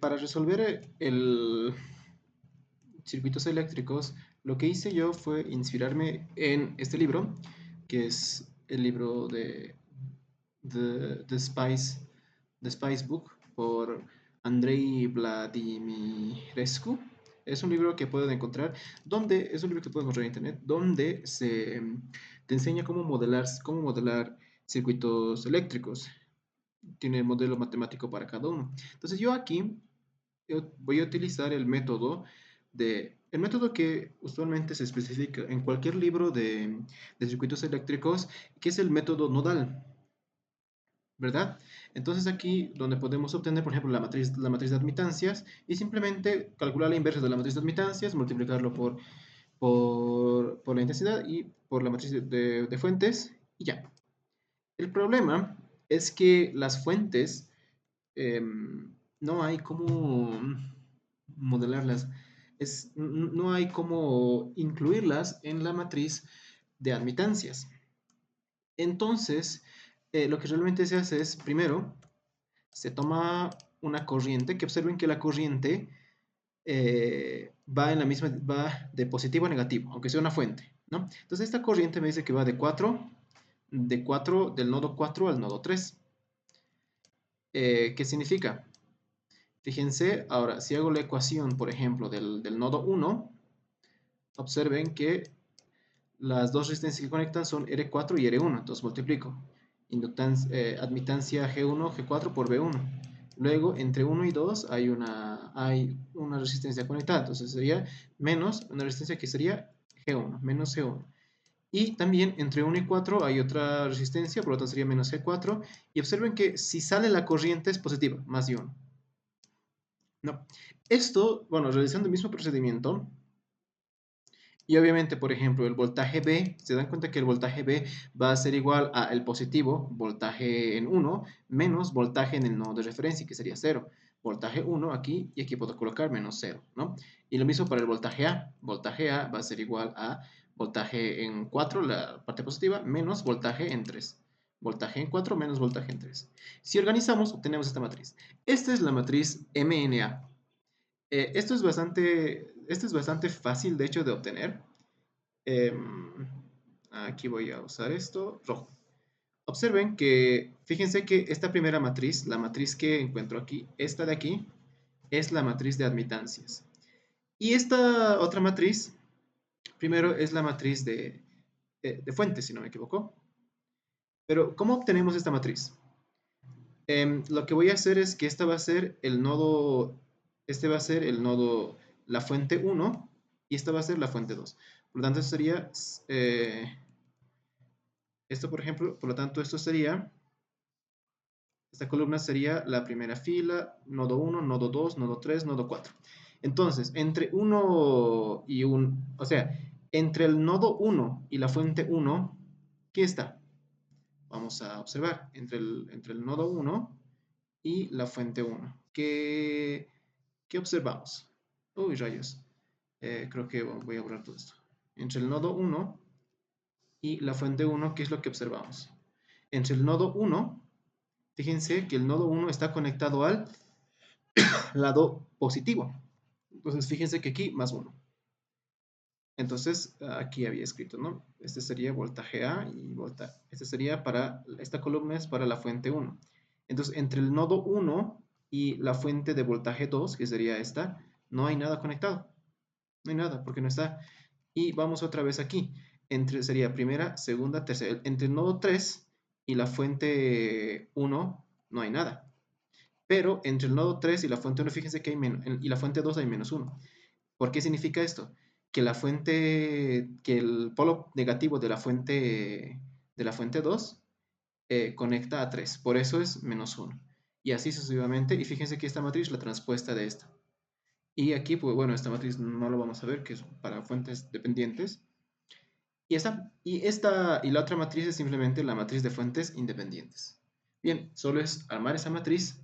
Para resolver el circuitos eléctricos, lo que hice yo fue inspirarme en este libro, que es el libro de The Spice Book por Andrei Vladimirescu. Es un libro que pueden encontrar, es un libro que pueden encontrar en internet, donde te enseña cómo modelar circuitos eléctricos. Tiene el modelo matemático para cada uno. Entonces yo voy a utilizar el método que usualmente se especifica en cualquier libro de circuitos eléctricos, que es el método nodal, ¿verdad? Entonces aquí donde podemos obtener, por ejemplo, la matriz de admitancias y simplemente calcular la inversa de la matriz de admitancias, multiplicarlo por la intensidad y por la matriz de fuentes y ya. El problema es que las fuentes no hay cómo modelarlas, no hay cómo incluirlas en la matriz de admitancias. Entonces, lo que realmente se hace es, primero, se toma una corriente, que observen que la corriente va de positivo a negativo, aunque sea una fuente, ¿no? Entonces, esta corriente me dice que va del nodo 4 al nodo 3. ¿Qué significa? Fíjense, ahora, si hago la ecuación, por ejemplo, del nodo 1, observen que las dos resistencias que conectan son R4 y R1, entonces multiplico. Admitancia G1, G4 por B1. Luego, entre 1 y 2 hay una resistencia conectada, entonces sería menos una resistencia que sería G1, menos G1. Y también entre 1 y 4 hay otra resistencia, por lo tanto sería menos G4. Y observen que si sale la corriente es positiva, más de 1. No. Esto, bueno, realizando el mismo procedimiento, y obviamente, por ejemplo, el voltaje B, se dan cuenta que el voltaje B va a ser igual a el positivo, voltaje en 1, menos voltaje en el nodo de referencia, que sería 0. Voltaje 1 aquí, y aquí puedo colocar menos 0, ¿no? Y lo mismo para el voltaje A. Voltaje A va a ser igual a voltaje en 4, la parte positiva, menos voltaje en 3. Voltaje en 4 menos voltaje en 3. Si organizamos, obtenemos esta matriz. Esta es la matriz MNA. Esto es bastante fácil, de hecho, de obtener. Aquí voy a usar esto, rojo. Observen que, fíjense que esta primera matriz, la matriz que encuentro aquí, esta de aquí, es la matriz de admitancias. Y esta otra matriz, primero es la matriz de fuentes, si no me equivoco. Pero, ¿cómo obtenemos esta matriz? Lo que voy a hacer es que este va a ser el nodo, la fuente 1, y esta va a ser la fuente 2. Por lo tanto, esto sería, por ejemplo, por lo tanto, esta columna sería la primera fila, nodo 1, nodo 2, nodo 3, nodo 4. Entonces, entre el nodo 1 y la fuente 1, ¿qué está? Vamos a observar, entre el nodo 1 y la fuente 1. ¿Qué observamos? Uy, rayos. Creo que voy a borrar todo esto. Entre el nodo 1 y la fuente 1, ¿qué es lo que observamos? Entre el nodo 1, fíjense que el nodo 1 está conectado al lado positivo. Entonces, fíjense que aquí más 1. Entonces, aquí había escrito, ¿no? Este sería voltaje A y esta columna es para la fuente 1. Entonces, entre el nodo 1 y la fuente de voltaje 2, que sería esta, no hay nada conectado. No hay nada, porque no está. Y vamos otra vez aquí. Sería primera, segunda, tercera. Entre el nodo 3 y la fuente 1 no hay nada. Pero entre el nodo 3 y la fuente 1, fíjense que y la fuente 2 hay menos 1. ¿Por qué significa esto? Que el polo negativo de la fuente 2 conecta a 3. Por eso es menos 1. Y así sucesivamente. Y fíjense que esta matriz es la transpuesta de esta. Y aquí, pues bueno, esta matriz no lo vamos a ver, que es para fuentes dependientes. Y la otra matriz es simplemente la matriz de fuentes independientes. Bien, solo es armar esa matriz.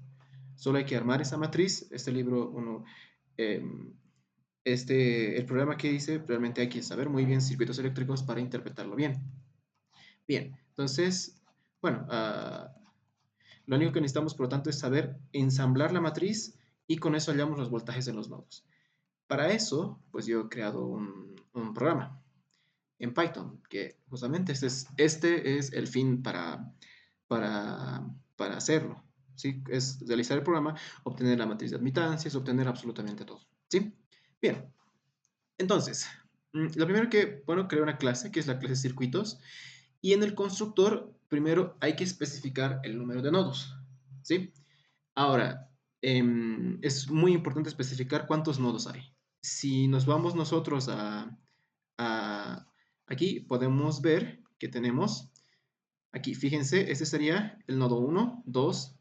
Solo hay que armar esa matriz. Este libro, el programa que hice, realmente hay que saber muy bien circuitos eléctricos para interpretarlo bien. Bien, entonces, bueno, lo único que necesitamos, por lo tanto, es saber ensamblar la matriz y con eso hallamos los voltajes en los nodos. Para eso, pues yo he creado un programa en Python, que justamente este es el fin para, para hacerlo. ¿Sí? Es realizar el programa, obtener la matriz de admitancias, obtener absolutamente todo. ¿Sí? Bien, entonces, lo primero que, bueno, crear una clase, que es la clase circuitos, y en el constructor, primero hay que especificar el número de nodos. ¿Sí? Ahora, es muy importante especificar cuántos nodos hay. Si nos vamos nosotros a aquí, podemos ver que tenemos, aquí, fíjense, este sería el nodo 1, 2,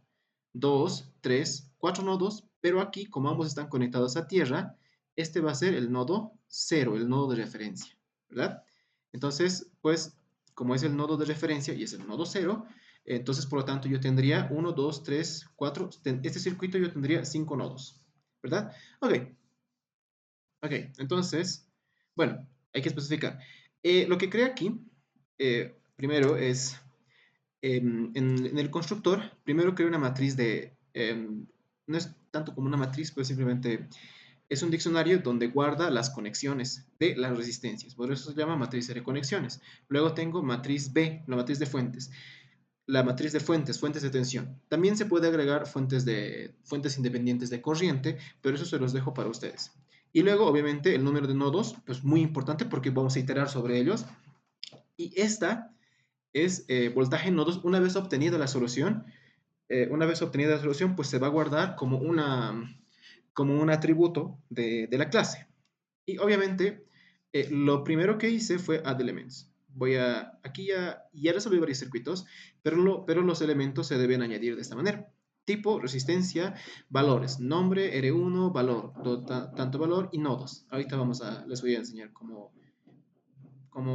2, 3, 4 nodos, pero aquí, como ambos están conectados a tierra, este va a ser el nodo 0, el nodo de referencia, ¿verdad? Entonces, pues, como es el nodo de referencia y es el nodo 0, entonces, por lo tanto, yo tendría 1, 2, 3, 4, este circuito yo tendría 5 nodos, ¿verdad? Ok, ok, entonces, bueno, hay que especificar. Lo que crea aquí, primero es en el constructor, primero creo una matriz no es tanto como una matriz, pero simplemente es un diccionario donde guarda las conexiones de las resistencias. Por eso se llama matriz de conexiones. Luego tengo matriz B, la matriz de fuentes. La matriz de fuentes, fuentes de tensión. También se puede agregar fuentes independientes de corriente, pero eso se los dejo para ustedes. Y luego, obviamente, el número de nodos, pues muy importante porque vamos a iterar sobre ellos. Y esta es voltaje en nodos. Una vez obtenida la solución, pues se va a guardar como un atributo de la clase. Y obviamente, lo primero que hice fue add elements. Aquí ya resolví varios circuitos, pero los elementos se deben añadir de esta manera. Tipo, resistencia, valores, nombre, R1, valor, tanto valor y nodos. Ahorita les voy a enseñar cómo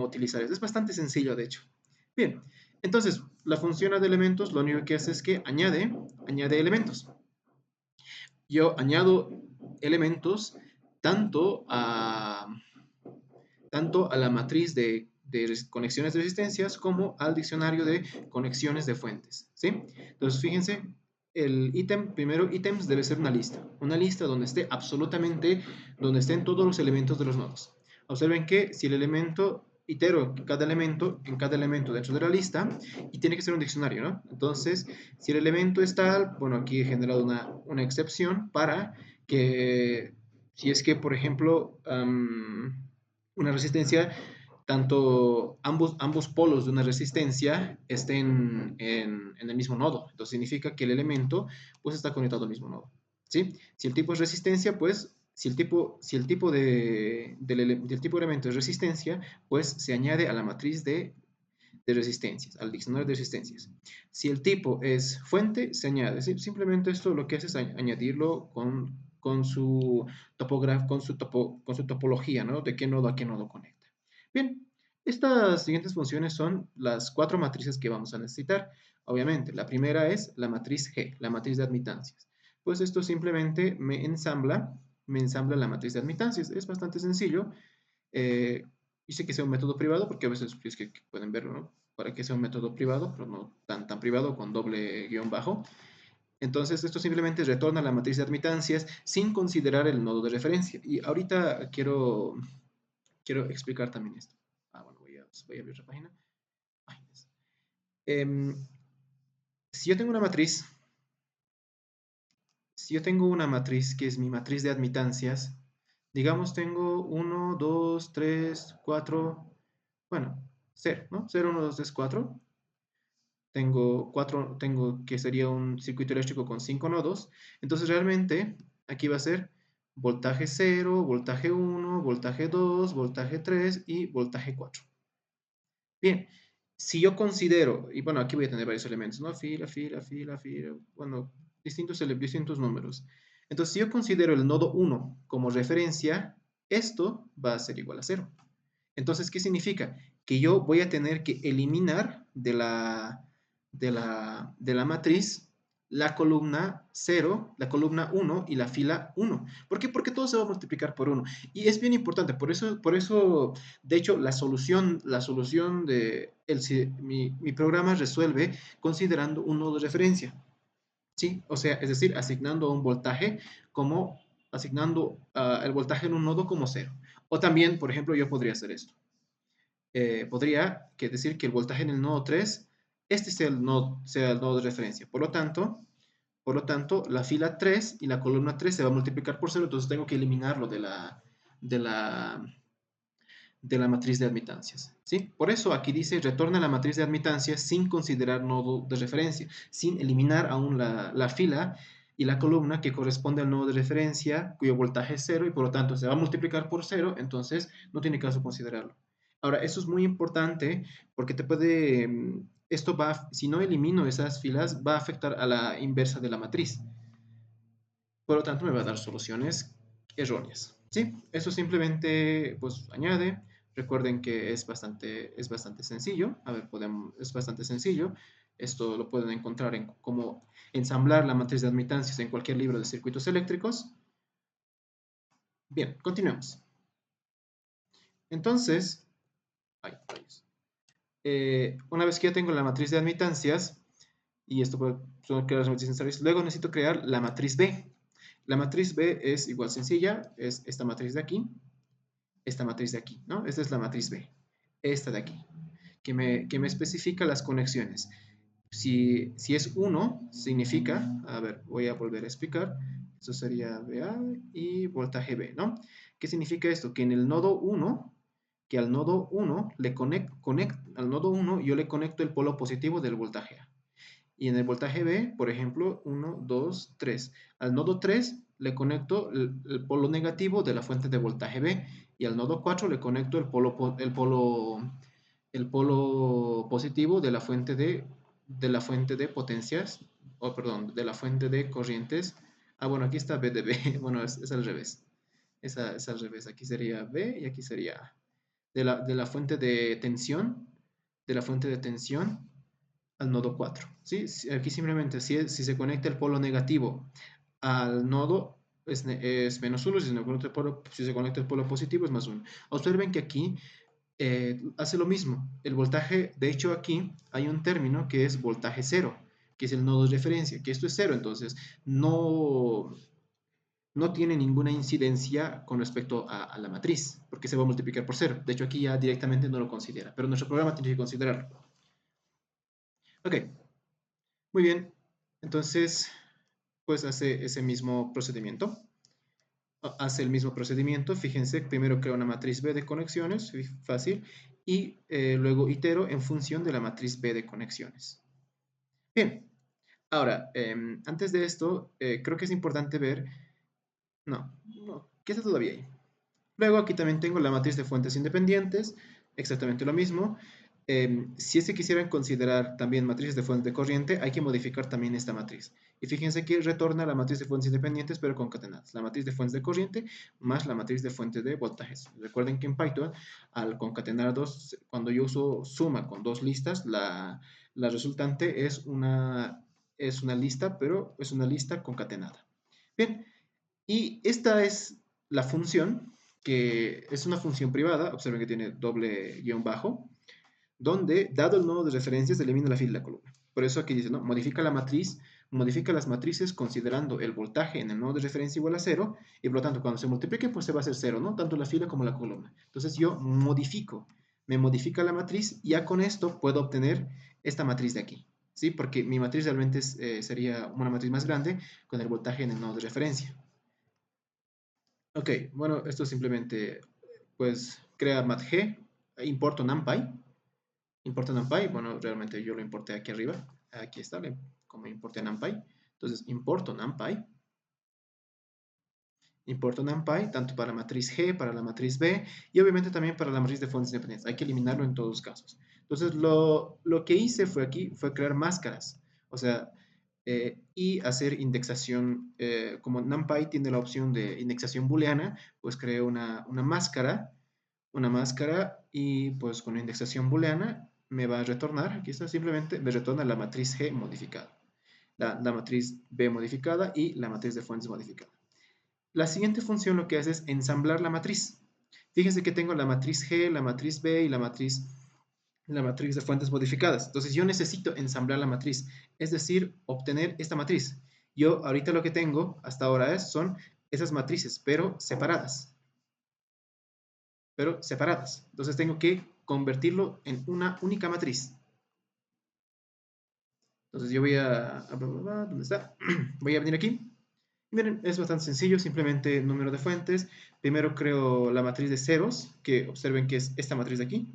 utilizar eso. Es bastante sencillo, de hecho. Bien, entonces, la función de elementos lo único que hace es que añade elementos. Yo añado elementos tanto a, tanto a la matriz de conexiones de resistencias como al diccionario de conexiones de fuentes. ¿Sí? Entonces, fíjense, primero ítems debe ser una lista donde donde estén todos los elementos de los nodos. Observen que si el elemento, itero en cada elemento dentro de la lista, y tiene que ser un diccionario, ¿no? Entonces, si el elemento es tal, bueno, aquí he generado una excepción para que, si es que, por ejemplo, una resistencia, ambos polos de una resistencia estén en el mismo nodo. Entonces significa que el elemento pues está conectado al mismo nodo. ¿Sí? Si el tipo es resistencia, pues si el tipo del tipo de elemento es resistencia, pues se añade a la matriz de resistencias, al diccionario de resistencias. Si el tipo es fuente, se añade. ¿Sí? Simplemente esto lo que hace es añadirlo con su topología, ¿no? De qué nodo a qué nodo conecta. Bien, estas siguientes funciones son las 4 matrices que vamos a necesitar. Obviamente, la primera es la matriz G, la matriz de admitancias. Pues esto simplemente me ensambla la matriz de admitancias. Es bastante sencillo. Hice que sea un método privado porque a veces es que pueden verlo, ¿no? Para que sea un método privado, pero no tan privado con doble guión bajo. Entonces, esto simplemente retorna la matriz de admitancias sin considerar el nodo de referencia. Y ahorita quiero explicar también esto. Bueno, voy a abrir la página. Em, si yo tengo una matriz, que es mi matriz de admitancias, digamos tengo 1, 2, 3, 4, bueno, 0, ¿no? 0, 1, 2, 3, 4. Tengo que sería un circuito eléctrico con 5 nodos. Entonces realmente aquí va a ser voltaje 0, voltaje 1, voltaje 2, voltaje 3 y voltaje 4. Bien, si yo considero, y bueno, aquí voy a tener varios elementos, ¿no? Fila, bueno, distintos números. Entonces, si yo considero el nodo 1 como referencia, esto va a ser igual a 0. Entonces, ¿qué significa? Que yo voy a tener que eliminar de la matriz la columna 0, la columna 1 y la fila 1. ¿Por qué? Porque todo se va a multiplicar por 1. Y es bien importante, por eso de hecho, mi programa resuelve considerando un nodo de referencia. ¿sí? O sea, es decir, asignando un voltaje como, asignando el voltaje en un nodo como cero. O también, por ejemplo, yo podría hacer esto. Podría decir que el voltaje en el nodo 3, este sea el nodo de referencia. Por lo tanto, la fila 3 y la columna 3 se va a multiplicar por cero, entonces tengo que eliminarlo de la, de la matriz de admitancias, ¿sí? Por eso aquí dice retorna la matriz de admitancias sin considerar nodo de referencia, sin eliminar aún la fila y la columna que corresponde al nodo de referencia, cuyo voltaje es cero y por lo tanto se va a multiplicar por cero, entonces no tiene caso considerarlo. Ahora, eso es muy importante porque te puede, esto va, si no elimino esas filas, va a afectar a la inversa de la matriz. Por lo tanto, me va a dar soluciones erróneas. ¿Sí? Eso simplemente pues añade. Recuerden que es bastante sencillo. A ver, es bastante sencillo. Esto lo pueden encontrar en cómo ensamblar la matriz de admitancias en cualquier libro de circuitos eléctricos. Bien, continuemos. Entonces, una vez que ya tengo la matriz de admitancias, y esto puede crear las matrices necesarias, luego necesito crear la matriz B. La matriz B es igual sencilla, es esta matriz de aquí, esta matriz de aquí, ¿no? Esta es la matriz B, esta de aquí, que me especifica las conexiones. Si es 1, significa, a ver, voy a volver a explicar, eso sería BA y voltaje B, ¿no? ¿Qué significa esto? Que en el nodo 1, que al nodo 1 al nodo 1 yo le conecto el polo positivo del voltaje A. Y en el voltaje B, por ejemplo, 1, 2, 3. Al nodo 3 le conecto el polo negativo de la fuente de voltaje B y al nodo 4 le conecto el polo positivo de la fuente de potencias, o perdón, de la fuente de corrientes. Ah, bueno, aquí está B de B, bueno, es al revés. Es al revés, aquí sería B y aquí sería A. De la fuente de la fuente de tensión al nodo 4. ¿Sí? Aquí simplemente si se conecta el polo negativo al nodo es menos 1, si se conecta el polo positivo es más 1. Observen que aquí hace lo mismo. El voltaje, de hecho aquí hay un término que es voltaje cero, que es el nodo de referencia, que esto es cero, entonces no tiene ninguna incidencia con respecto a la matriz, porque se va a multiplicar por cero. De hecho aquí ya directamente no lo considera, pero nuestro programa tiene que considerarlo. Ok, muy bien. Entonces, pues hace ese mismo procedimiento. Hace el mismo procedimiento, fíjense, primero crea una matriz B de conexiones, fácil, y luego itero en función de la matriz B de conexiones. Bien, ahora, antes de esto, creo que es importante ver, no, ¿qué está todavía ahí? Luego aquí también tengo la matriz de fuentes independientes, exactamente lo mismo. Si se quisieran considerar también matrices de fuentes de corriente, hay que modificar también esta matriz. Y fíjense que retorna la matriz de fuentes independientes, pero concatenadas. La matriz de fuentes de corriente más la matriz de fuentes de voltajes. Recuerden que en Python, al concatenar dos, cuando yo uso suma con dos listas, la resultante es una lista, pero es una lista concatenada. Bien, y esta es la función, que es una función privada, observen que tiene doble guión bajo, donde, dado el nodo de referencia, se elimina la fila y la columna. Por eso aquí dice, ¿no? Modifica la matriz, modifica las matrices considerando el voltaje en el nodo de referencia igual a 0, y por lo tanto, cuando se multiplique, pues se va a hacer 0, ¿no? Tanto la fila como la columna. Entonces yo me modifica la matriz, y ya con esto puedo obtener esta matriz de aquí, ¿sí? Porque mi matriz realmente sería una matriz más grande con el voltaje en el nodo de referencia. Ok, bueno, esto simplemente, pues, crea matg, importo NumPy, bueno, realmente yo lo importé aquí arriba, aquí está, como importé NumPy, entonces importo NumPy, tanto para la matriz G, para la matriz B, y obviamente también para la matriz de fuentes independientes, hay que eliminarlo en todos los casos. Entonces, lo que hice fue crear máscaras, o sea, y hacer indexación, como NumPy tiene la opción de indexación booleana, pues creé una máscara y pues con la indexación booleana me va a retornar, aquí está, simplemente me retorna la matriz G modificada, la matriz B modificada y la matriz de fuentes modificada. La siguiente función lo que hace es ensamblar la matriz. Fíjense que tengo la matriz G, la matriz B y la matriz de fuentes modificadas. Entonces yo necesito ensamblar la matriz, es decir, obtener esta matriz. Yo ahorita lo que tengo hasta ahora son esas matrices, pero separadas. Entonces tengo que convertirlo en una única matriz. Entonces yo voy ¿dónde está? Voy a venir aquí. Miren, es bastante sencillo, simplemente número de fuentes. Primero creo la matriz de ceros, que observen que es esta matriz de aquí,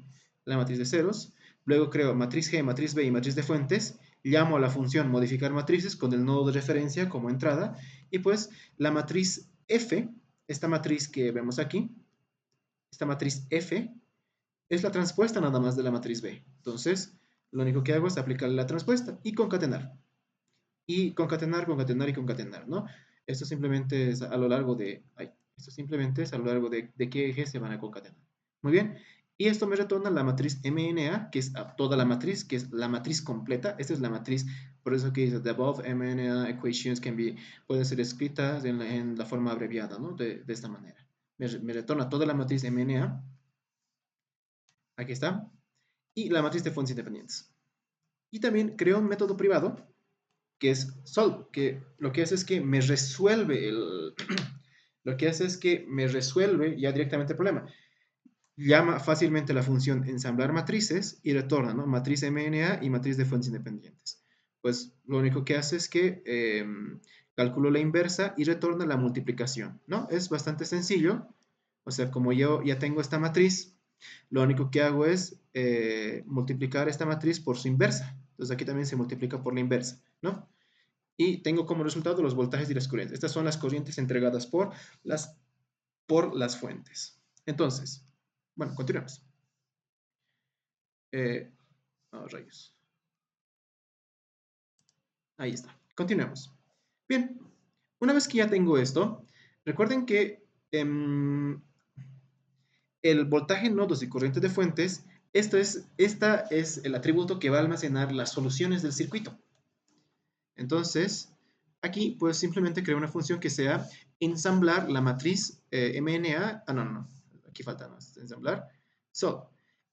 la matriz de ceros. Luego creo matriz G, matriz B y matriz de fuentes. Llamo a la función modificar matrices con el nodo de referencia como entrada. Y pues la matriz F, esta matriz que vemos aquí, esta matriz F, es la transpuesta nada más de la matriz B. Entonces, lo único que hago es aplicarle la transpuesta y concatenar. Y concatenar, concatenar y concatenar, ¿no? Esto simplemente es a lo largo de, esto simplemente es a lo largo de qué ejes se van a concatenar. Muy bien. Y esto me retorna la matriz MNA, que es toda la matriz, que es la matriz completa. Esta es la matriz, por eso que dice, the above MNA equations pueden ser escritas en la forma abreviada, ¿no? De esta manera. Me retorna toda la matriz MNA. Aquí está. Y la matriz de fuentes independientes. Y también creo un método privado que es solve, que lo que hace es que me resuelve lo que hace es que me resuelve ya directamente el problema. Llama fácilmente la función ensamblar matrices y retorna, ¿no? Matriz MNA y matriz de fuentes independientes. Pues lo único que hace es que calculo la inversa y retorna la multiplicación, ¿no? Es bastante sencillo. O sea, como yo ya tengo esta matriz, lo único que hago es multiplicar esta matriz por su inversa. Entonces aquí también se multiplica por la inversa, ¿no? Y tengo como resultado los voltajes y las corrientes. Estas son las corrientes entregadas por las fuentes. Entonces, bueno, continuemos. Rayos. Ahí está. Continuemos. Bien, una vez que ya tengo esto, recuerden que el voltaje en nodos y corriente de fuentes, esta es el atributo que va a almacenar las soluciones del circuito. Entonces, aquí pues simplemente creo una función que sea ensamblar la matriz MNA. No. Aquí falta más. Ensamblar.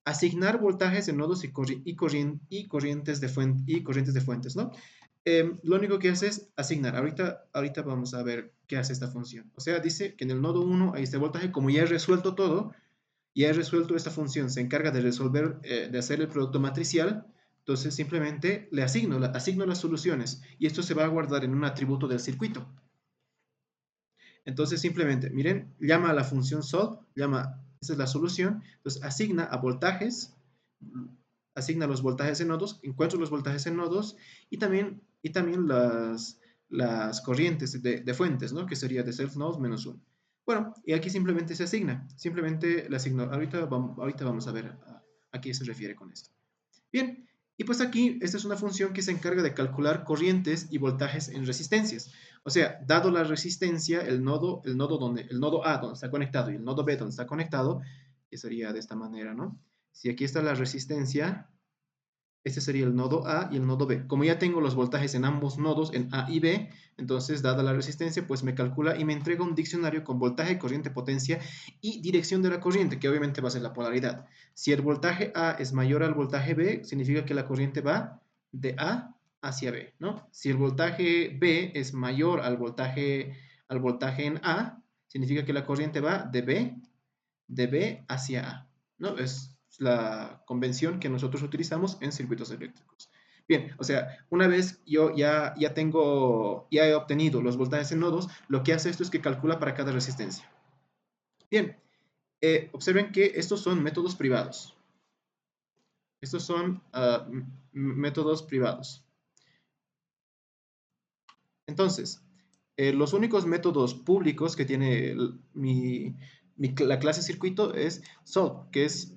Asignar voltajes en nodos y corrientes de fuentes, ¿no? Lo único que hace es asignar. Ahorita vamos a ver qué hace esta función. O sea, dice que en el nodo 1 hay este voltaje. Como ya he resuelto todo, ya he resuelto esta función, se encarga de resolver, de hacer el producto matricial. Entonces simplemente le asigno las soluciones y esto se va a guardar en un atributo del circuito. Entonces simplemente, miren, llama a la función solve, esa es la solución, entonces asigna a voltajes, asigna los voltajes en nodos, encuentro los voltajes en nodos y también las corrientes de fuentes, ¿no? Que sería de self node menos 1. Bueno, y aquí simplemente se asigna, simplemente le asigno, ahorita vamos a ver a qué se refiere con esto. Bien, y pues aquí esta es una función que se encarga de calcular corrientes y voltajes en resistencias. O sea, dado la resistencia, el nodo A donde está conectado y el nodo B donde está conectado, que sería de esta manera, ¿no? Si aquí está la resistencia, este sería el nodo A y el nodo B. Como ya tengo los voltajes en ambos nodos, en A y B, entonces, dada la resistencia, pues me calcula y me entrega un diccionario con voltaje, corriente, potencia y dirección de la corriente, que obviamente va a ser la polaridad. Si el voltaje A es mayor al voltaje B, significa que la corriente va de A hacia B, ¿no? Si el voltaje B es mayor al voltaje en A, significa que la corriente va de B hacia A, ¿no? Es la convención que nosotros utilizamos en circuitos eléctricos. Bien, o sea, una vez yo ya he obtenido los voltajes en nodos, lo que hace esto es que calcula para cada resistencia. Bien, observen que estos son métodos privados. Estos son métodos privados. Entonces, los únicos métodos públicos que tiene la clase circuito es solve, que es,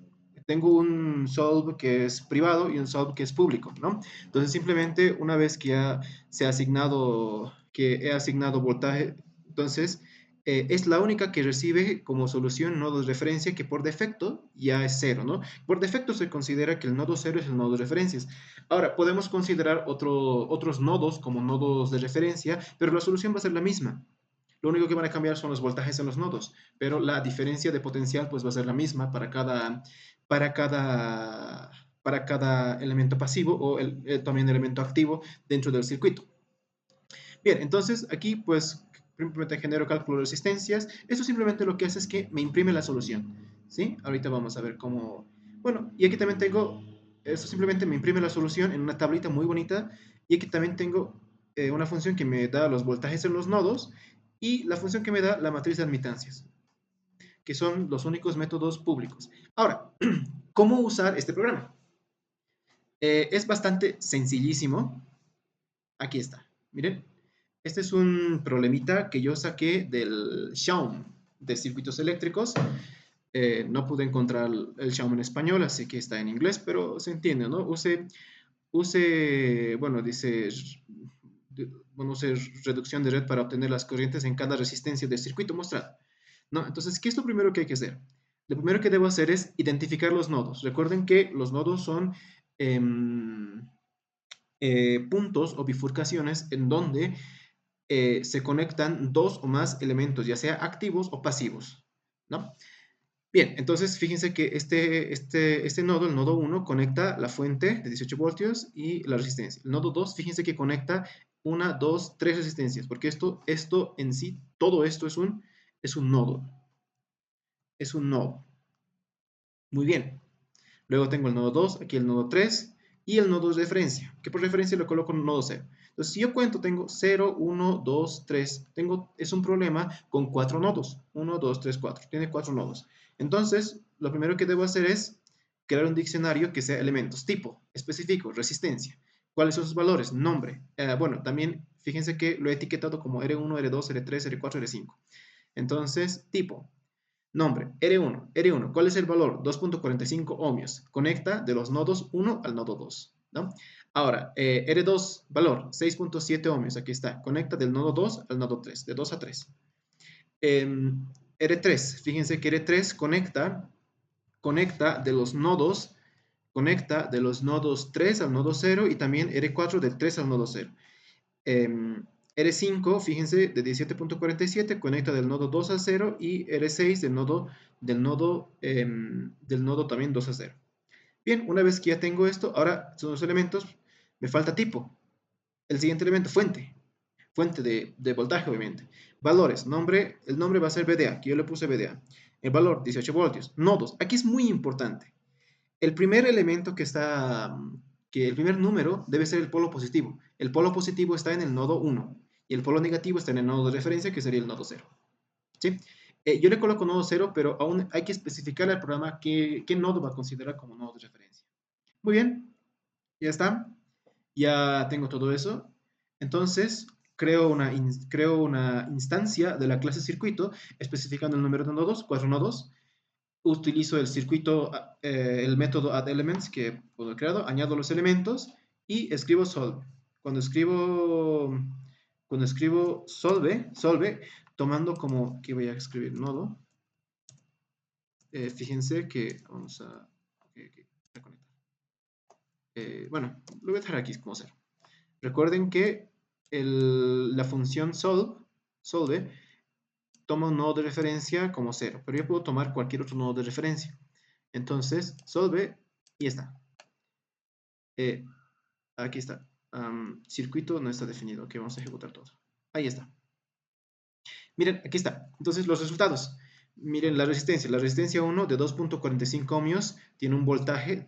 tengo un solve que es privado y un solve que es público, ¿no? Entonces, simplemente una vez que ya que he asignado voltaje, entonces es la única que recibe como solución nodo de referencia que por defecto ya es cero, ¿no? Por defecto se considera que el nodo cero es el nodo de referencias. Ahora, podemos considerar otros nodos como nodos de referencia, pero la solución va a ser la misma. Lo único que van a cambiar son los voltajes en los nodos, pero la diferencia de potencial pues va a ser la misma para cada elemento pasivo o también elemento activo dentro del circuito. Bien, entonces aquí pues simplemente genero cálculo de resistencias. Esto simplemente lo que hace es que me imprime la solución, ¿sí? Ahorita vamos a ver cómo... Bueno, y aquí también tengo, esto simplemente me imprime la solución en una tablita muy bonita. Y aquí también tengo una función que me da los voltajes en los nodos y la función que me da la matriz de admitancias, que son los únicos métodos públicos. Ahora, ¿cómo usar este programa? Es bastante sencillísimo. Aquí está. Miren, este es un problemita que yo saqué del Xiaomi de circuitos eléctricos. No pude encontrar el Xiaomi en español, así que está en inglés, pero se entiende, ¿no? Bueno, dice, bueno, use reducción de red para obtener las corrientes en cada resistencia del circuito mostrado. ¿No? Entonces, ¿qué es lo primero que hay que hacer? Lo primero que debo hacer es identificar los nodos. Recuerden que los nodos son eh, puntos o bifurcaciones en donde se conectan dos o más elementos, ya sea activos o pasivos, ¿no? Bien, entonces fíjense que este nodo, el nodo 1, conecta la fuente de 18 voltios y la resistencia. El nodo 2, fíjense que conecta una, dos, tres resistencias, porque esto en sí, todo esto es un nodo. Es un nodo. Muy bien. Luego tengo el nodo 2, aquí el nodo 3 y el nodo de referencia, que por referencia lo coloco en nodo 0. Entonces, si yo cuento, tengo 0, 1, 2, 3. Es un problema con 4 nodos. 1, 2, 3, 4. Tiene 4 nodos. Entonces, lo primero que debo hacer es crear un diccionario que sea elementos, tipo, específico, resistencia. ¿Cuáles son sus valores? Nombre. Bueno, también fíjense que lo he etiquetado como R1, R2, R3, R4, R5. Entonces, tipo, nombre, R1. ¿Cuál es el valor? 2.45 ohmios. Conecta de los nodos 1 al nodo 2, ¿no? Ahora, R2, valor, 6.7 ohmios. Aquí está. Conecta del nodo 2 al nodo 3, de 2 a 3. R3, fíjense que R3 conecta de los nodos 3 al nodo 0 y también R4 del 3 al nodo 0. R5, fíjense, de 17.47 conecta del nodo 2 a 0 y R6 del nodo también 2 a 0. Bien, una vez que ya tengo esto, ahora son los elementos, me falta tipo. El siguiente elemento, fuente de voltaje, obviamente. Valores, el nombre va a ser VDA, aquí yo le puse VDA. El valor, 18 voltios. Nodos, aquí es muy importante. El primer elemento el primer número debe ser el polo positivo. El polo positivo está en el nodo 1 y el polo negativo está en el nodo de referencia, que sería el nodo 0. ¿Sí? Yo le coloco nodo 0, pero aún hay que especificar al programa qué nodo va a considerar como nodo de referencia. Muy bien, ya está. Ya tengo todo eso. Entonces, creo una instancia de la clase circuito especificando el número de nodos, 4 nodos. Utilizo el circuito, el método addElements que he creado, añado los elementos y escribo solve. Cuando escribo solve, tomando como, que voy a escribir nodo, fíjense que vamos a, reconectar. Bueno, lo voy a dejar aquí como 0. Recuerden que la función solve toma un nodo de referencia como 0, pero yo puedo tomar cualquier otro nodo de referencia. Entonces, solve y está. Aquí está. Circuito no está definido. Ok, vamos a ejecutar todo. Ahí está. Miren, aquí está. Entonces, los resultados. Miren la resistencia. La resistencia 1 de 2.45 ohmios tiene un voltaje de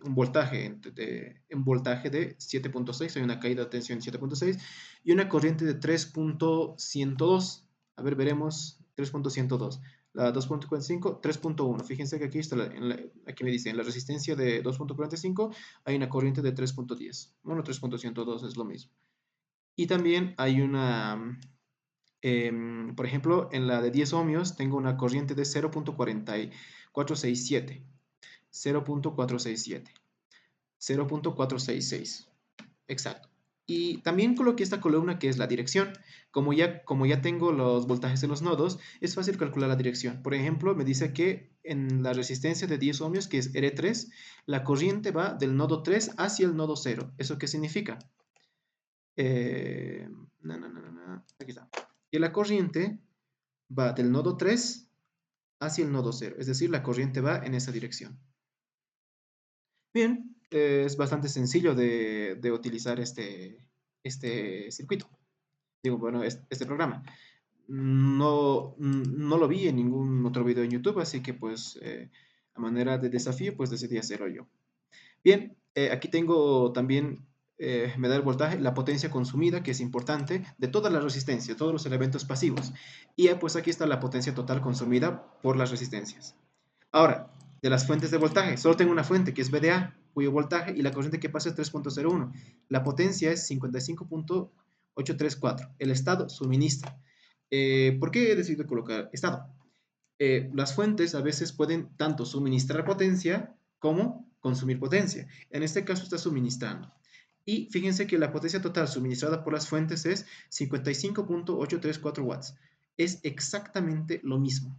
7.6. Hay una caída de tensión de 7.6 y una corriente de 3.102. A ver, veremos 3.102. La 2.45, 3.1. Fíjense que aquí está, aquí me dice, en la resistencia de 2.45 hay una corriente de 3.10. Bueno, 3.102 es lo mismo. Y también hay por ejemplo, en la de 10 ohmios tengo una corriente de 0.467, 0.467, 0.466. Exacto. Y también coloqué esta columna que es la dirección. Como ya tengo los voltajes de los nodos, es fácil calcular la dirección. Por ejemplo, me dice que en la resistencia de 10 ohmios, que es R3, la corriente va del nodo 3 hacia el nodo 0. ¿Eso qué significa? Aquí está. Que la corriente va del nodo 3 hacia el nodo 0. Es decir, la corriente va en esa dirección. Bien, es bastante sencillo de utilizar este circuito. Digo, bueno, este programa. No lo vi en ningún otro video en YouTube, así que pues a manera de desafío pues decidí hacerlo yo. Bien, aquí tengo también, me da el voltaje, la potencia consumida, que es importante, de toda la resistencia, todos los elementos pasivos. Y pues aquí está la potencia total consumida por las resistencias. Ahora, de las fuentes de voltaje, solo tengo una fuente que es VDA, cuyo voltaje y la corriente que pasa es 3.01. La potencia es 55.834. El estado suministra. ¿Por qué he decidido colocar estado? Las fuentes a veces pueden tanto suministrar potencia como consumir potencia. En este caso está suministrando. Y fíjense que la potencia total suministrada por las fuentes es 55.834 watts. Es exactamente lo mismo.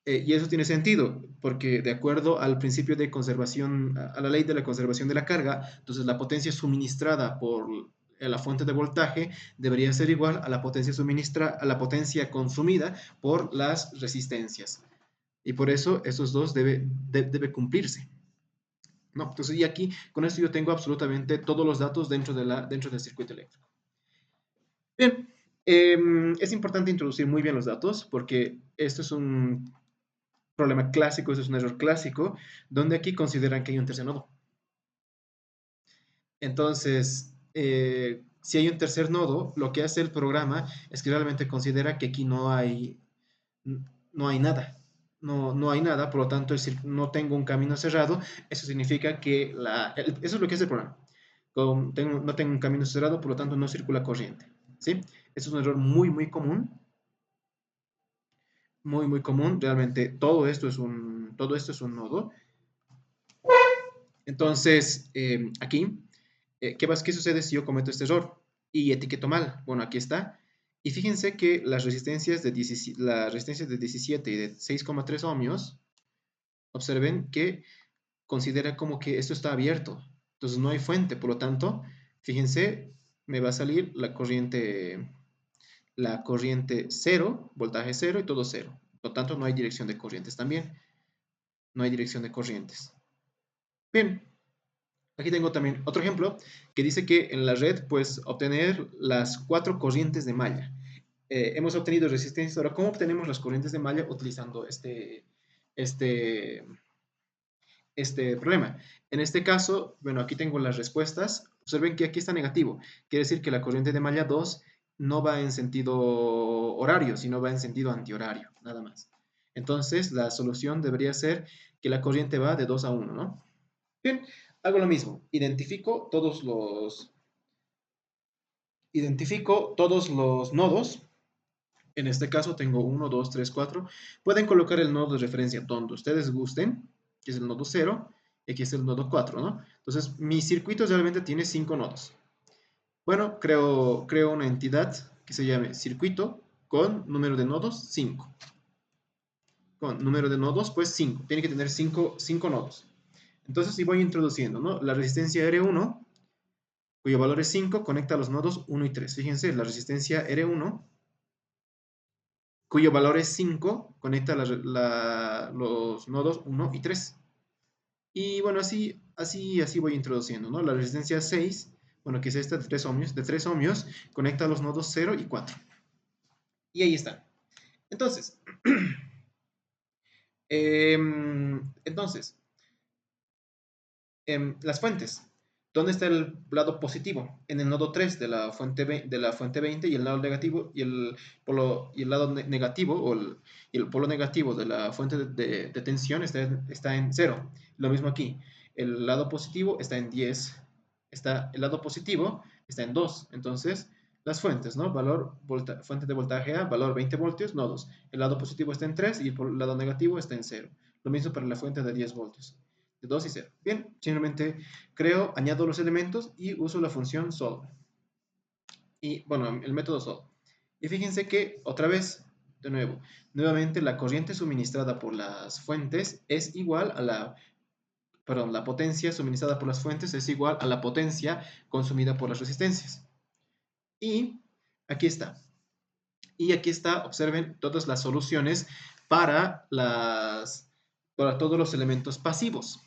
Y eso tiene sentido, porque de acuerdo al principio de conservación, a la ley de la conservación de la carga, entonces la potencia suministrada por la fuente de voltaje debería ser igual a la potencia a la potencia consumida por las resistencias. Y por eso esos dos debe cumplirse. ¿No? Entonces, y aquí con esto yo tengo absolutamente todos los datos dentro del circuito eléctrico. Bien, es importante introducir muy bien los datos porque esto es un problema clásico, eso es un error clásico, donde aquí consideran que hay un tercer nodo. Entonces, si hay un tercer nodo, lo que hace el programa es que realmente considera que aquí no hay nada. No hay nada, por lo tanto, no tengo un camino cerrado. Eso significa que eso es lo que hace el programa. No tengo un camino cerrado, por lo tanto, no circula corriente. ¿Sí? Eso es un error muy, muy común. Muy, muy común. Realmente, todo esto es un nodo. Entonces, aquí, ¿qué sucede si yo cometo este error y etiqueto mal? Bueno, aquí está. Y fíjense que las resistencias de 17 y de 6,3 ohmios, observen que considera como que esto está abierto. Entonces no hay fuente, por lo tanto, fíjense, me va a salir la corriente cero, voltaje cero y todo cero. Por lo tanto, no hay dirección de corrientes también. No hay dirección de corrientes. Bien, aquí tengo también otro ejemplo que dice que en la red puedes obtener las 4 corrientes de malla. Hemos obtenido resistencia. Ahora, ¿cómo obtenemos las corrientes de malla utilizando este, este problema? En este caso, bueno, aquí tengo las respuestas. Observen que aquí está negativo. Quiere decir que la corriente de malla 2 no va en sentido horario, sino va en sentido antihorario, nada más. Entonces, la solución debería ser que la corriente va de 2 a 1, ¿no? Bien, hago lo mismo. Identifico todos los nodos. En este caso tengo 1, 2, 3, 4. Pueden colocar el nodo de referencia donde ustedes gusten, que es el nodo 0, y aquí es el nodo 4, ¿no? Entonces, mi circuito realmente tiene 5 nodos. Bueno, creo una entidad que se llame circuito con número de nodos 5. Con número de nodos, pues 5. Tiene que tener 5 nodos. Entonces, si voy introduciendo, ¿no? La resistencia R1 cuyo valor es 5, conecta los nodos 1 y 3. Fíjense, la resistencia R1, cuyo valor es 5, conecta los nodos 1 y 3. Y bueno, así voy introduciendo, ¿no? La resistencia 6, bueno, que es esta de 3 ohmios, conecta los nodos 0 y 4. Y ahí está. Entonces, entonces, las fuentes. ¿Dónde está el lado positivo? En el nodo 3 de la fuente 20 y el lado negativo y el lado negativo y el polo negativo de la fuente de tensión está en 0. Lo mismo aquí. El lado positivo está en 10. El lado positivo está en 2. Entonces, las fuentes, ¿no? Fuente de voltaje A, valor 20 voltios, nodos. El lado positivo está en 3 y el lado negativo está en 0. Lo mismo para la fuente de 10 voltios. De 2 y 0. Bien, simplemente añado los elementos y uso la función solve. Y bueno, el método solve. Y fíjense que otra vez, de nuevo, nuevamente la corriente suministrada por las fuentes es igual a la potencia suministrada por las fuentes es igual a la potencia consumida por las resistencias. Y aquí está. Y aquí está, observen todas las soluciones para todos los elementos pasivos.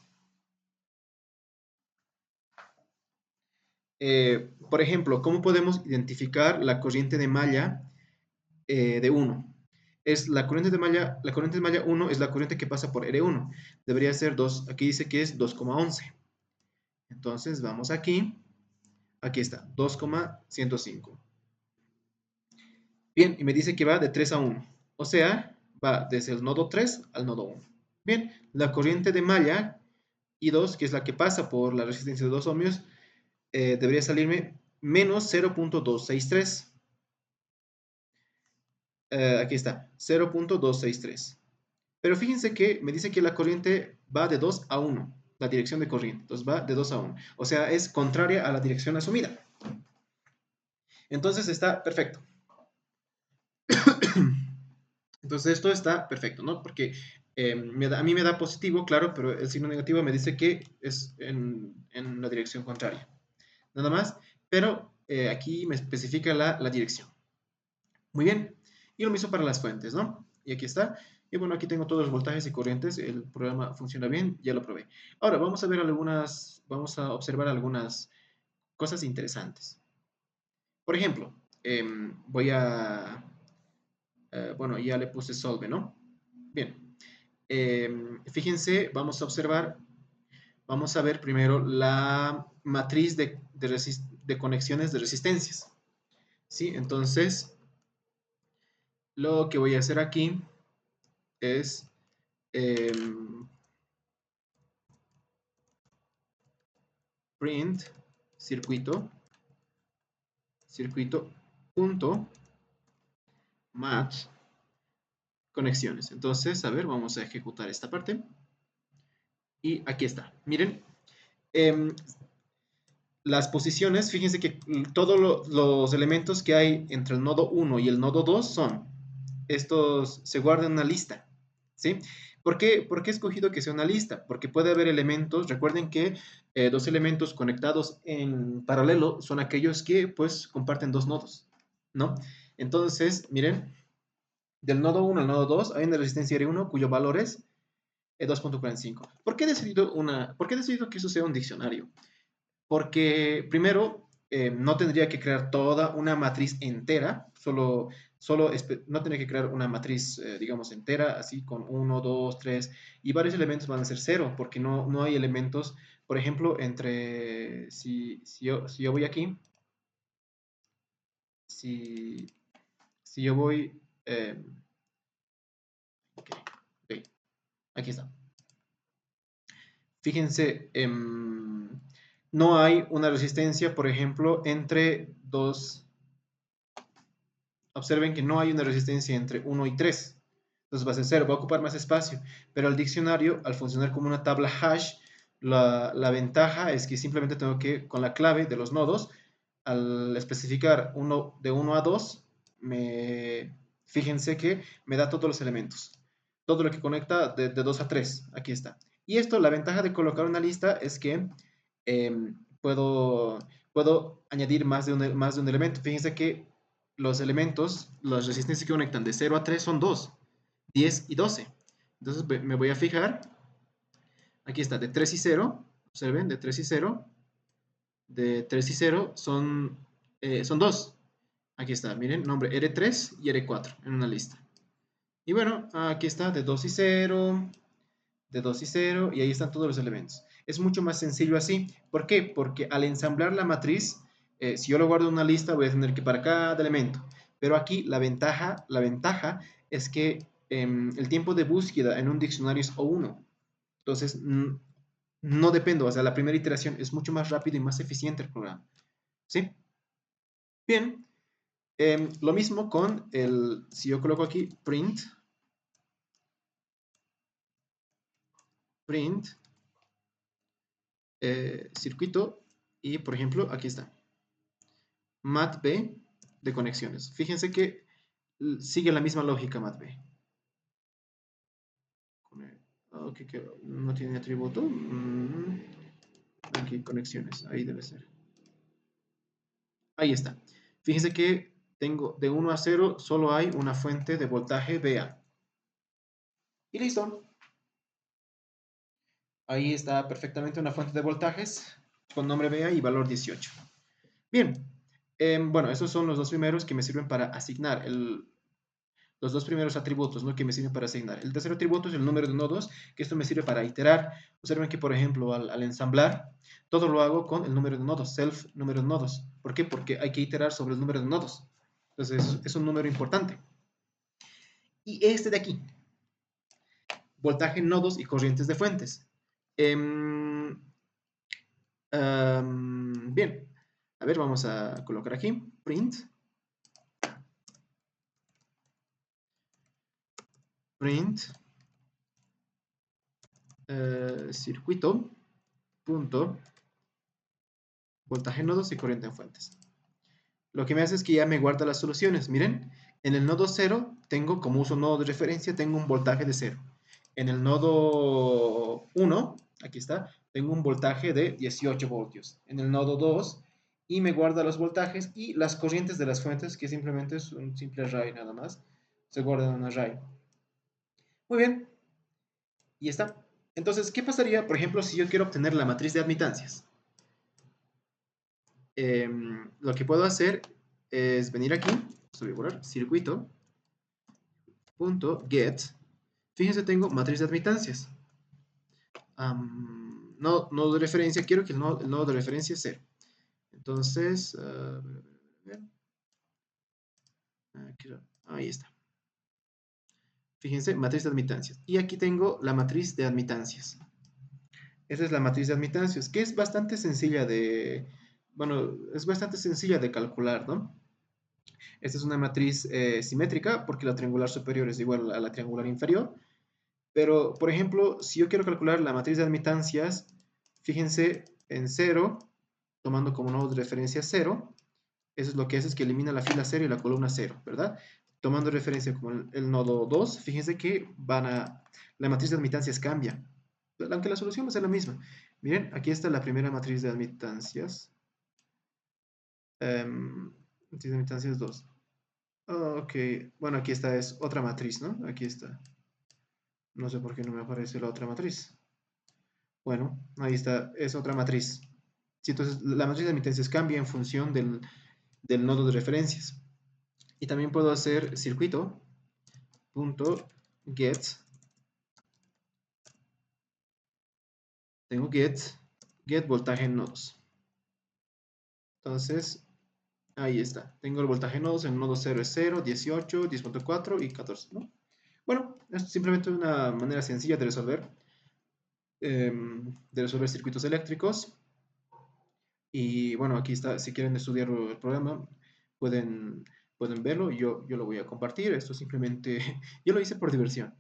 Por ejemplo, ¿cómo podemos identificar la corriente de malla de 1? Es la corriente de malla 1 es la corriente que pasa por R1. Debería ser 2, aquí dice que es 2,11. Entonces vamos aquí está, 2,105. Bien, y me dice que va de 3 a 1. O sea, va desde el nodo 3 al nodo 1. Bien, la corriente de malla I2, que es la que pasa por la resistencia de 2 ohmios, debería salirme menos 0.263. Aquí está, 0.263. Pero fíjense que me dice que la corriente va de 2 a 1, la dirección de corriente. Entonces va de 2 a 1. O sea, es contraria a la dirección asumida. Entonces está perfecto. Entonces esto está perfecto, ¿no? Porque a mí me da positivo, claro, pero el signo negativo me dice que es en la dirección contraria. Nada más, pero aquí me especifica la dirección. Muy bien. Y lo mismo para las fuentes, ¿no? Y aquí está. Y bueno, aquí tengo todos los voltajes y corrientes. El programa funciona bien, ya lo probé. Ahora vamos a ver vamos a observar algunas cosas interesantes. Por ejemplo, bueno, ya le puse solve, ¿no? Bien. Fíjense, vamos a ver primero la matriz de conexiones de resistencias. ¿Sí? Entonces, lo que voy a hacer aquí es print circuito punto match conexiones. Entonces, a ver, vamos a ejecutar esta parte. Y aquí está. Miren, eh, las posiciones, fíjense que todos los elementos que hay entre el nodo 1 y el nodo 2 estos se guardan en una lista, ¿sí? ¿Por qué he escogido que sea una lista? Porque puede haber elementos, recuerden que dos elementos conectados en paralelo son aquellos que pues comparten dos nodos, ¿no? Entonces, miren, del nodo 1 al nodo 2 hay una resistencia R1 cuyo valor es 2.45. ¿Por qué he decidido que eso sea un diccionario? Porque primero no tendría que crear toda una matriz entera, no tendría que crear una matriz, digamos, entera, así con 1, 2, 3, y varios elementos van a ser cero, porque no hay elementos, por ejemplo, si yo voy aquí, si, si yo voy, ok, ok, aquí está. Fíjense, no hay una resistencia, por ejemplo, entre dos. Observen que no hay una resistencia entre 1 y 3. Entonces va a ser 0, va a ocupar más espacio. Pero el diccionario, al funcionar como una tabla hash, la ventaja es que simplemente tengo que, con la clave de los nodos, al especificar de 1 a 2, fíjense que me da todos los elementos. Todo lo que conecta de 2 a 3. Aquí está. Y esto, la ventaja de colocar una lista es que puedo añadir más de un elemento. Fíjense que los elementos, las resistencias que conectan de 0 a 3 son 2, 10 y 12. Entonces me voy a fijar, aquí está, de 3 y 0, observen, de 3 y 0, de 3 y 0 son 2. Aquí está, miren, nombre R3 y R4 en una lista. Y bueno, aquí está, de 2 y 0, de 2 y 0, y ahí están todos los elementos. Es mucho más sencillo así. ¿Por qué? Porque al ensamblar la matriz, si yo lo guardo en una lista, voy a tener que para cada elemento. Pero aquí la ventaja es que el tiempo de búsqueda en un diccionario es O1. Entonces, no dependo, o sea, la primera iteración es mucho más rápido y más eficiente el programa. ¿Sí? Bien. Lo mismo con si yo coloco aquí print circuito, y por ejemplo, aquí está. MATB de conexiones. Fíjense que sigue la misma lógica MATB. Ok, que no tiene atributo. Aquí, conexiones. Ahí debe ser. Ahí está. Fíjense que tengo de 1 a 0, solo hay una fuente de voltaje VA. Y listo. Ahí está perfectamente una fuente de voltajes con nombre VA y valor 18. Bien, bueno, esos son los dos primeros que me sirven para asignar los dos primeros atributos, ¿no? Que me sirven para asignar. El tercer atributo es el número de nodos, que esto me sirve para iterar. Observen que, por ejemplo, al ensamblar, todo lo hago con el número de nodos, self número de nodos. ¿Por qué? Porque hay que iterar sobre el número de nodos. Entonces, es un número importante. Y este de aquí, voltaje, nodos y corrientes de fuentes. Bien, a ver, vamos a colocar aquí, print, circuito, punto, voltaje, nodos y corriente en fuentes. Lo que me hace es que ya me guarda las soluciones. Miren, en el nodo 0 tengo, como uso nodo de referencia, tengo un voltaje de 0. En el nodo 1, aquí está, tengo un voltaje de 18 voltios. En el nodo 2, y me guarda los voltajes y las corrientes de las fuentes, que simplemente es un simple array nada más. Se guarda en un array. Muy bien, y está. Entonces, ¿qué pasaría, por ejemplo, si yo quiero obtener la matriz de admitancias? Lo que puedo hacer es venir aquí, voy a borrar, circuito, punto get. Fíjense, tengo matriz de admitancias. Nodo de referencia, quiero que el nodo de referencia es 0. Entonces, ahí está. Fíjense, matriz de admitancias. Y aquí tengo la matriz de admitancias. Esa es la matriz de admitancias, que es bastante sencilla de, bueno, es bastante sencilla de calcular, ¿no? Esta es una matriz simétrica porque la triangular superior es igual a la triangular inferior. Pero, por ejemplo, si yo quiero calcular la matriz de admitancias, fíjense en 0, tomando como nodo de referencia 0, eso es lo que hace, es que elimina la fila 0 y la columna 0, ¿verdad? Tomando referencia como el nodo 2, fíjense que la matriz de admitancias cambia, aunque la solución va a ser la misma. Miren, aquí está la primera matriz de admitancias. Matriz de admitancias 2. Ok, bueno, aquí está, es otra matriz, ¿no? Aquí está. No sé por qué no me aparece la otra matriz. Bueno, ahí está, es otra matriz. Sí, entonces, la matriz de admitancias cambia en función del nodo de referencias. Y también puedo hacer circuito, punto, get. Tengo get voltaje en nodos. Entonces, ahí está. Tengo el voltaje en nodos, en nodo 0 es 0, 18, 10.4 y 14, ¿no? Bueno, esto es simplemente una manera sencilla de resolver circuitos eléctricos. Y bueno, aquí está, si quieren estudiar el programa, pueden, pueden verlo. Yo lo voy a compartir. Esto simplemente, yo lo hice por diversión.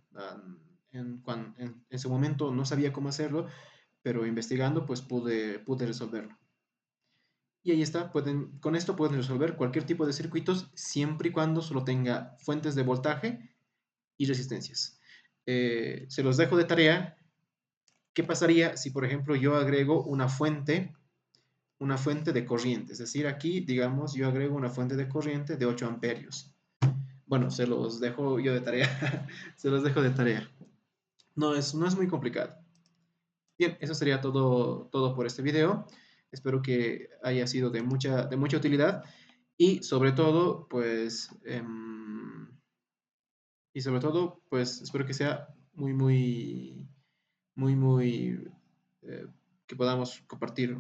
En su momento no sabía cómo hacerlo, pero investigando pues pude resolverlo. Y ahí está, con esto pueden resolver cualquier tipo de circuitos siempre y cuando solo tenga fuentes de voltaje y resistencias. Se los dejo de tarea. ¿Qué pasaría si, por ejemplo, yo agrego una fuente de corriente? Es decir, aquí, digamos, yo agrego una fuente de corriente de 8 amperios. Bueno, se los dejo yo de tarea. Se los dejo de tarea. No es muy complicado. Bien, eso sería todo por este video. Espero que haya sido de mucha utilidad y sobre todo, pues espero que sea muy, muy, muy, muy, que podamos compartir